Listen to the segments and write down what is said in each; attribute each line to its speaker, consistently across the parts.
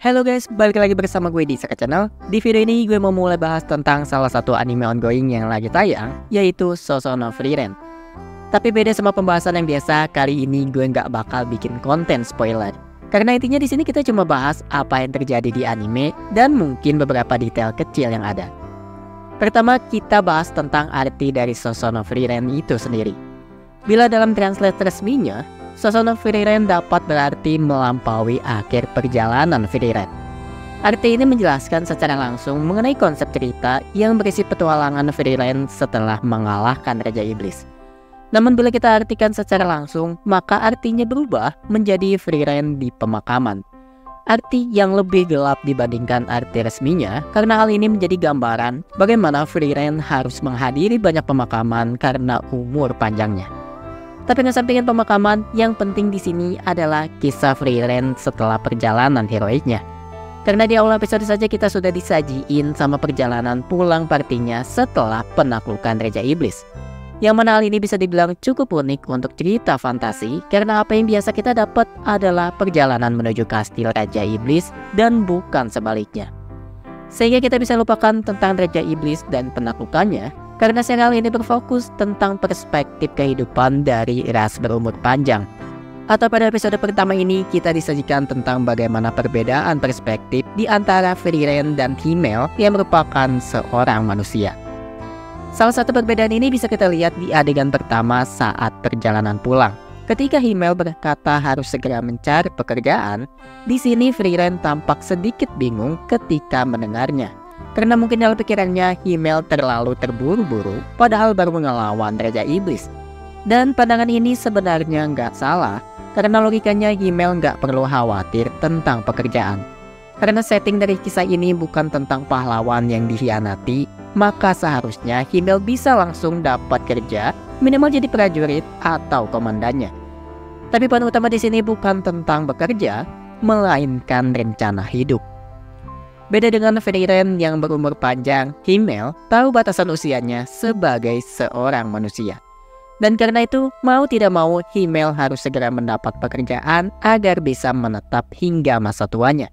Speaker 1: Halo guys, balik lagi bersama gue di Saka Channel. Di video ini gue mau mulai bahas tentang salah satu anime ongoing yang lagi tayang, yaitu Sousou no Frieren. Tapi beda sama pembahasan yang biasa, kali ini gue nggak bakal bikin konten spoiler. Karena intinya di sini kita cuma bahas apa yang terjadi di anime dan mungkin beberapa detail kecil yang ada. Pertama, kita bahas tentang arti dari Sousou no Frieren itu sendiri. Bila dalam translate resminya, Sousou no Frieren dapat berarti melampaui akhir perjalanan Frieren. Arti ini menjelaskan secara langsung mengenai konsep cerita yang berisi petualangan Frieren setelah mengalahkan Raja Iblis. Namun bila kita artikan secara langsung, maka artinya berubah menjadi Frieren di pemakaman. Arti yang lebih gelap dibandingkan arti resminya, karena hal ini menjadi gambaran bagaimana Frieren harus menghadiri banyak pemakaman karena umur panjangnya. Tapi ngesampingin pemakaman, yang penting di sini adalah kisah Frieren setelah perjalanan heroiknya. Karena di awal episode saja kita sudah disajiin sama perjalanan pulang partinya setelah penaklukan Raja Iblis. Yang mana hal ini bisa dibilang cukup unik untuk cerita fantasi, karena apa yang biasa kita dapat adalah perjalanan menuju kastil Raja Iblis dan bukan sebaliknya. Sehingga kita bisa lupakan tentang Raja Iblis dan penaklukannya, karena serial ini berfokus tentang perspektif kehidupan dari ras berumur panjang. Atau pada episode pertama ini kita disajikan tentang bagaimana perbedaan perspektif di antara Frieren dan Himmel yang merupakan seorang manusia. Salah satu perbedaan ini bisa kita lihat di adegan pertama saat perjalanan pulang. Ketika Himmel berkata harus segera mencari pekerjaan, di sini Frieren tampak sedikit bingung ketika mendengarnya. Karena mungkin dalam pikirannya Himmel terlalu terburu-buru padahal baru ngelawan Raja Iblis. Dan pandangan ini sebenarnya nggak salah, karena logikanya Himmel nggak perlu khawatir tentang pekerjaan. Karena setting dari kisah ini bukan tentang pahlawan yang dikhianati, maka seharusnya Himmel bisa langsung dapat kerja, minimal jadi prajurit atau komandannya. Tapi poin utama di sini bukan tentang bekerja, melainkan rencana hidup. Beda dengan Frieren yang berumur panjang, Himmel tahu batasan usianya sebagai seorang manusia. Dan karena itu, mau tidak mau, Himmel harus segera mendapat pekerjaan agar bisa menetap hingga masa tuanya.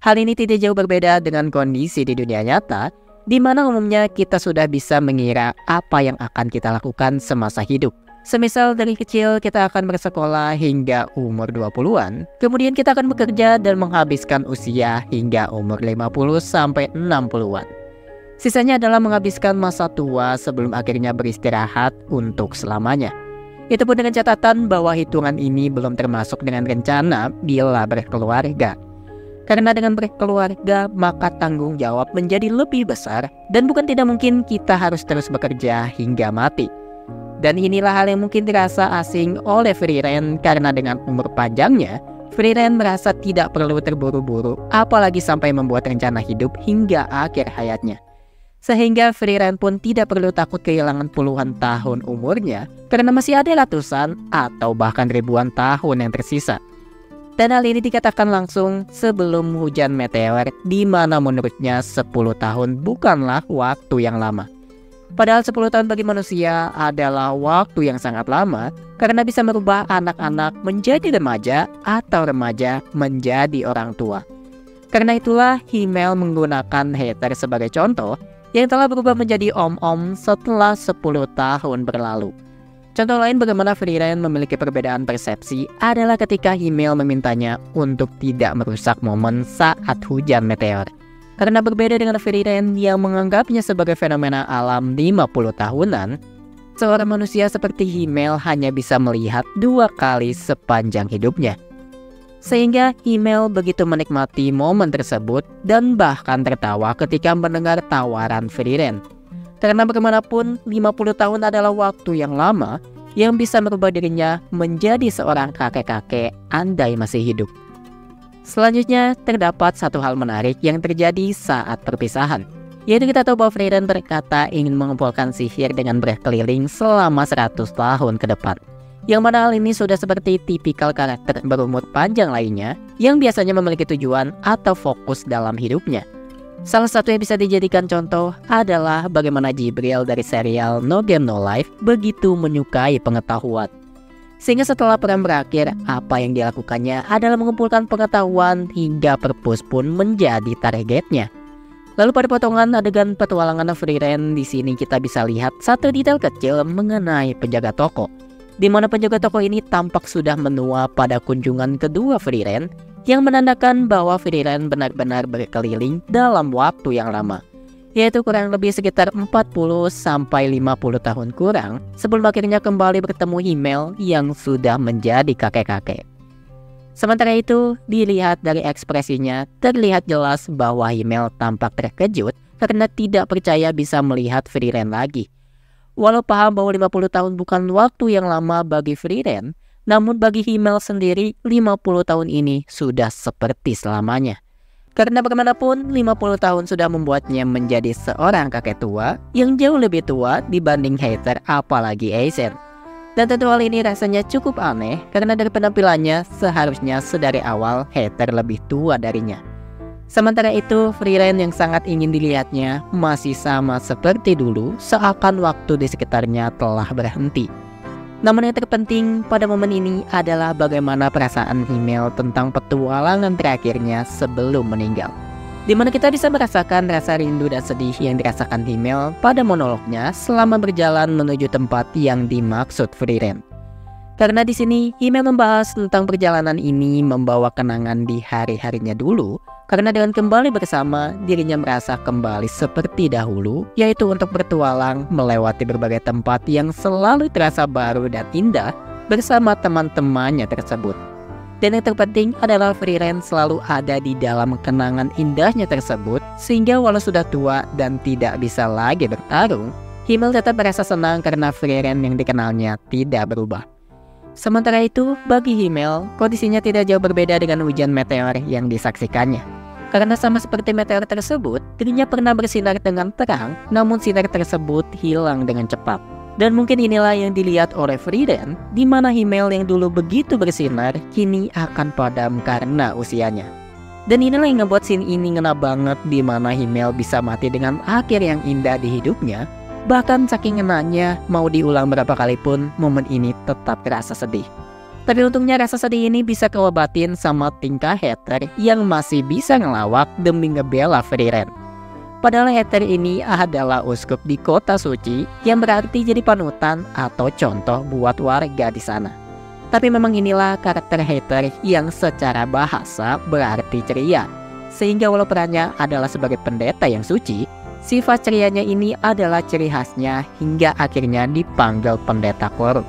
Speaker 1: Hal ini tidak jauh berbeda dengan kondisi di dunia nyata, di mana umumnya kita sudah bisa mengira apa yang akan kita lakukan semasa hidup. Semisal dari kecil kita akan bersekolah hingga umur 20-an, kemudian kita akan bekerja dan menghabiskan usia hingga umur 50-60-an. Sisanya adalah menghabiskan masa tua sebelum akhirnya beristirahat untuk selamanya. Itu pun dengan catatan bahwa hitungan ini belum termasuk dengan rencana bila berkeluarga. Karena dengan berkeluarga, maka tanggung jawab menjadi lebih besar dan bukan tidak mungkin kita harus terus bekerja hingga mati. Dan inilah hal yang mungkin dirasa asing oleh Frieren karena dengan umur panjangnya, Frieren merasa tidak perlu terburu-buru apalagi sampai membuat rencana hidup hingga akhir hayatnya. Sehingga Frieren pun tidak perlu takut kehilangan puluhan tahun umurnya karena masih ada ratusan atau bahkan ribuan tahun yang tersisa. Dan hal ini dikatakan langsung sebelum hujan meteor, di mana menurutnya 10 tahun bukanlah waktu yang lama. Padahal 10 tahun bagi manusia adalah waktu yang sangat lama karena bisa merubah anak-anak menjadi remaja atau remaja menjadi orang tua. Karena itulah Himmel menggunakan Heather sebagai contoh yang telah berubah menjadi om-om setelah 10 tahun berlalu. Contoh lain bagaimana Frieren memiliki perbedaan persepsi adalah ketika Himmel memintanya untuk tidak merusak momen saat hujan meteor. Karena berbeda dengan Frieren yang menganggapnya sebagai fenomena alam 50 tahunan, seorang manusia seperti Himmel hanya bisa melihat 2 kali sepanjang hidupnya. Sehingga Himmel begitu menikmati momen tersebut dan bahkan tertawa ketika mendengar tawaran Frieren. Karena bagaimanapun 50 tahun adalah waktu yang lama yang bisa merubah dirinya menjadi seorang kakek-kakek andai masih hidup. Selanjutnya, terdapat satu hal menarik yang terjadi saat perpisahan. Yaitu kita tahu bahwa Frieren berkata ingin mengumpulkan sihir dengan berkeliling selama 100 tahun ke depan. Yang mana hal ini sudah seperti tipikal karakter berumur panjang lainnya yang biasanya memiliki tujuan atau fokus dalam hidupnya. Salah satu yang bisa dijadikan contoh adalah bagaimana Jibril dari serial No Game No Life begitu menyukai pengetahuan. Sehingga setelah perang berakhir, apa yang dilakukannya adalah mengumpulkan pengetahuan hingga perpus pun menjadi targetnya. Lalu pada potongan adegan petualangan Frieren di sini kita bisa lihat satu detail kecil mengenai penjaga toko, di mana penjaga toko ini tampak sudah menua pada kunjungan kedua Frieren, yang menandakan bahwa Frieren benar-benar berkeliling dalam waktu yang lama, yaitu kurang lebih sekitar 40-50 tahun kurang sebelum akhirnya kembali bertemu Himmel yang sudah menjadi kakek-kakek. Sementara itu, dilihat dari ekspresinya, terlihat jelas bahwa Himmel tampak terkejut karena tidak percaya bisa melihat Frieren lagi. Walau paham bahwa 50 tahun bukan waktu yang lama bagi Frieren, namun bagi Himmel sendiri 50 tahun ini sudah seperti selamanya. Karena bagaimanapun 50 tahun sudah membuatnya menjadi seorang kakek tua yang jauh lebih tua dibanding Heather apalagi Aizen. Dan tentu hal ini rasanya cukup aneh karena dari penampilannya seharusnya sedari awal Heather lebih tua darinya. Sementara itu Frieren yang sangat ingin dilihatnya masih sama seperti dulu, seakan waktu di sekitarnya telah berhenti. Namun yang terpenting pada momen ini adalah bagaimana perasaan Himmel tentang petualangan terakhirnya sebelum meninggal, di mana kita bisa merasakan rasa rindu dan sedih yang dirasakan Himmel pada monolognya selama berjalan menuju tempat yang dimaksud Frieren. Karena di sini Himmel membahas tentang perjalanan ini membawa kenangan di hari-harinya dulu, karena dengan kembali bersama dirinya merasa kembali seperti dahulu, yaitu untuk bertualang melewati berbagai tempat yang selalu terasa baru dan indah bersama teman-temannya tersebut. Dan yang terpenting adalah Frieren selalu ada di dalam kenangan indahnya tersebut, sehingga walau sudah tua dan tidak bisa lagi bertarung, Himmel tetap merasa senang karena Frieren yang dikenalnya tidak berubah. Sementara itu, bagi Himmel, kondisinya tidak jauh berbeda dengan hujan meteor yang disaksikannya. Karena sama seperti meteor tersebut, dirinya pernah bersinar dengan terang, namun sinar tersebut hilang dengan cepat. Dan mungkin inilah yang dilihat oleh Frieren, di mana Himmel yang dulu begitu bersinar, kini akan padam karena usianya. Dan inilah yang membuat scene ini ngena banget, di mana Himmel bisa mati dengan akhir yang indah di hidupnya. Bahkan saking ngenanya, mau diulang berapa kali pun, momen ini tetap terasa sedih. Tapi untungnya rasa sedih ini bisa keobatin sama tingkah Heather yang masih bisa ngelawak demi ngebela Frieren. Padahal Heather ini adalah uskup di kota suci yang berarti jadi panutan atau contoh buat warga di sana. Tapi memang inilah karakter Heather yang secara bahasa berarti ceria. Sehingga walau perannya adalah sebagai pendeta yang suci, sifat cerianya ini adalah ciri khasnya hingga akhirnya dipanggil pendeta korup.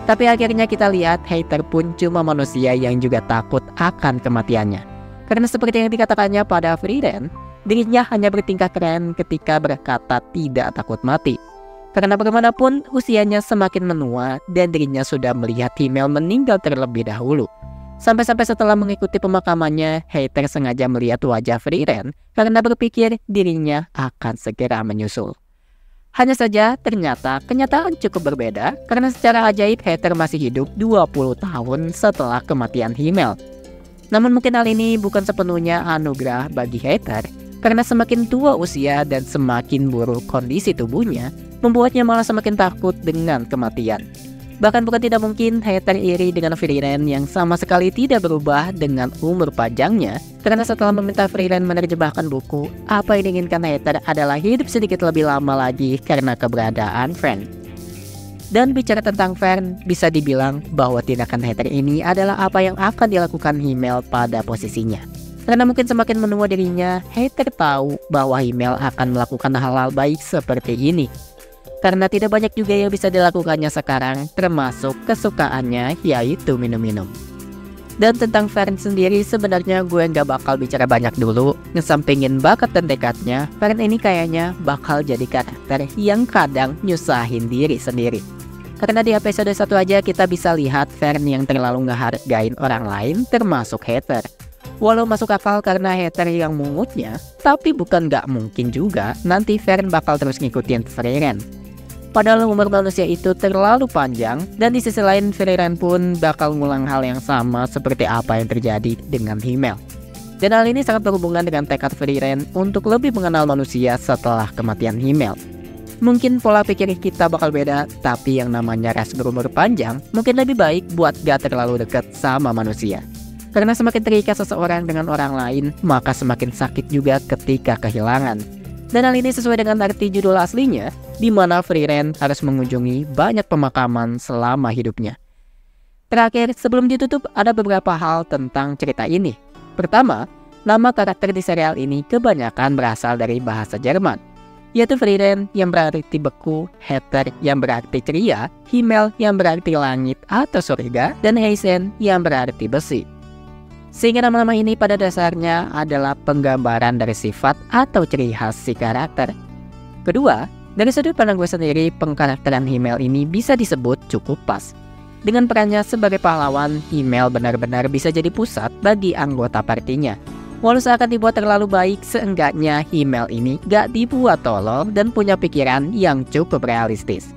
Speaker 1: Tapi akhirnya kita lihat Heather pun cuma manusia yang juga takut akan kematiannya. Karena seperti yang dikatakannya pada Frieren, dirinya hanya bertingkah keren ketika berkata tidak takut mati. Karena bagaimanapun usianya semakin menua dan dirinya sudah melihat Himmel meninggal terlebih dahulu. Sampai-sampai setelah mengikuti pemakamannya, Heather sengaja melihat wajah Frieren karena berpikir dirinya akan segera menyusul. Hanya saja ternyata kenyataan cukup berbeda karena secara ajaib Heather masih hidup 20 tahun setelah kematian Himmel. Namun mungkin hal ini bukan sepenuhnya anugerah bagi Heather karena semakin tua usia dan semakin buruk kondisi tubuhnya membuatnya malah semakin takut dengan kematian. Bahkan bukan tidak mungkin Heather iri dengan Frieren yang sama sekali tidak berubah dengan umur panjangnya, karena setelah meminta Frieren menerjemahkan buku, apa yang diinginkan Heather adalah hidup sedikit lebih lama lagi karena keberadaan Fern. Dan bicara tentang Fern, bisa dibilang bahwa tindakan Heather ini adalah apa yang akan dilakukan Himmel pada posisinya. Karena mungkin semakin menua dirinya, Heather tahu bahwa Himmel akan melakukan hal-hal baik seperti ini. Karena tidak banyak juga yang bisa dilakukannya sekarang, termasuk kesukaannya yaitu minum-minum. Dan tentang Fern sendiri sebenarnya gue nggak bakal bicara banyak dulu. Ngesampingin bakat dan tekadnya, Fern ini kayaknya bakal jadi karakter yang kadang nyusahin diri sendiri. Karena di episode 1 aja kita bisa lihat Fern yang terlalu ngehargain orang lain termasuk Heather. Walau masuk akal karena Heather yang mungutnya, tapi bukan nggak mungkin juga nanti Fern bakal terus ngikutin Frieren. Padahal umur manusia itu terlalu panjang, dan di sisi lain Frieren pun bakal ngulang hal yang sama seperti apa yang terjadi dengan Himmel. Dan hal ini sangat berhubungan dengan tekad Frieren untuk lebih mengenal manusia setelah kematian Himmel. Mungkin pola pikir kita bakal beda, tapi yang namanya ras berumur panjang mungkin lebih baik buat gak terlalu dekat sama manusia. Karena semakin terikat seseorang dengan orang lain, maka semakin sakit juga ketika kehilangan. Dan hal ini sesuai dengan arti judul aslinya, di mana Frieren harus mengunjungi banyak pemakaman selama hidupnya. Terakhir, sebelum ditutup, ada beberapa hal tentang cerita ini. Pertama, nama karakter di serial ini kebanyakan berasal dari bahasa Jerman, yaitu Frieren yang berarti beku, Heter yang berarti ceria, Himmel yang berarti langit atau surga, dan Heisen yang berarti besi. Sehingga nama-nama ini pada dasarnya adalah penggambaran dari sifat atau ciri khas si karakter. Kedua, dari sudut pandang gue sendiri, pengkarakteran Himmel ini bisa disebut cukup pas. Dengan perannya sebagai pahlawan, Himmel benar-benar bisa jadi pusat bagi anggota partinya. Walau seakan dibuat terlalu baik, seenggaknya Himmel ini gak dibuat tolol dan punya pikiran yang cukup realistis.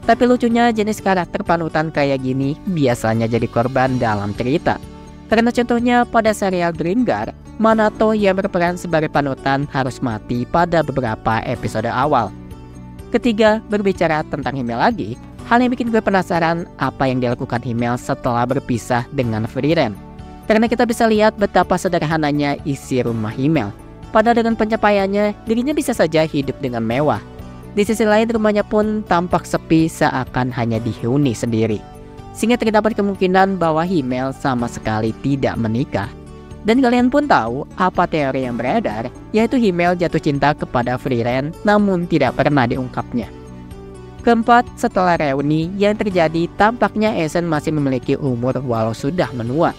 Speaker 1: Tapi lucunya jenis karakter panutan kayak gini biasanya jadi korban dalam cerita. Karena contohnya pada serial Grimgar, Manato yang berperan sebagai panutan harus mati pada beberapa episode awal. Ketiga, berbicara tentang Himmel lagi, hal yang bikin gue penasaran apa yang dilakukan Himmel setelah berpisah dengan Frieren. Karena kita bisa lihat betapa sederhananya isi rumah Himmel. Padahal dengan pencapaiannya, dirinya bisa saja hidup dengan mewah. Di sisi lain, rumahnya pun tampak sepi seakan hanya dihuni sendiri. Sehingga terdapat kemungkinan bahwa Himmel sama sekali tidak menikah. Dan kalian pun tahu apa teori yang beredar, yaitu Himmel jatuh cinta kepada Frieren namun tidak pernah diungkapnya. Keempat, setelah reuni yang terjadi, tampaknya Eisen masih memiliki umur walau sudah menua.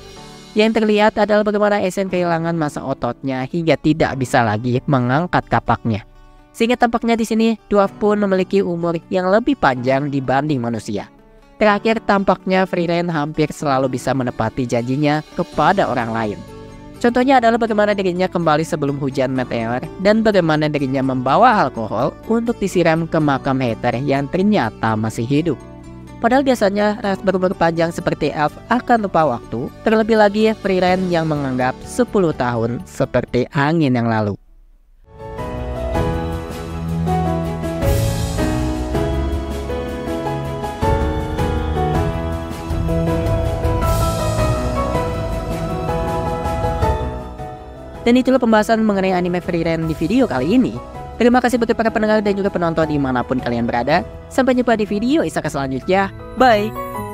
Speaker 1: Yang terlihat adalah bagaimana Eisen kehilangan masa ototnya hingga tidak bisa lagi mengangkat kapaknya. Sehingga tampaknya di sini dwarf pun memiliki umur yang lebih panjang dibanding manusia. Terakhir, tampaknya Frieren hampir selalu bisa menepati janjinya kepada orang lain. Contohnya adalah bagaimana dirinya kembali sebelum hujan meteor dan bagaimana dirinya membawa alkohol untuk disiram ke makam Heter yang ternyata masih hidup. Padahal biasanya ras berumur panjang seperti elf akan lupa waktu, terlebih lagi Frieren yang menganggap 10 tahun seperti angin yang lalu. Dan itulah pembahasan mengenai anime Frieren di video kali ini. Terima kasih bagi para pendengar dan juga penonton dimanapun kalian berada. Sampai jumpa di video Isaka selanjutnya. Bye!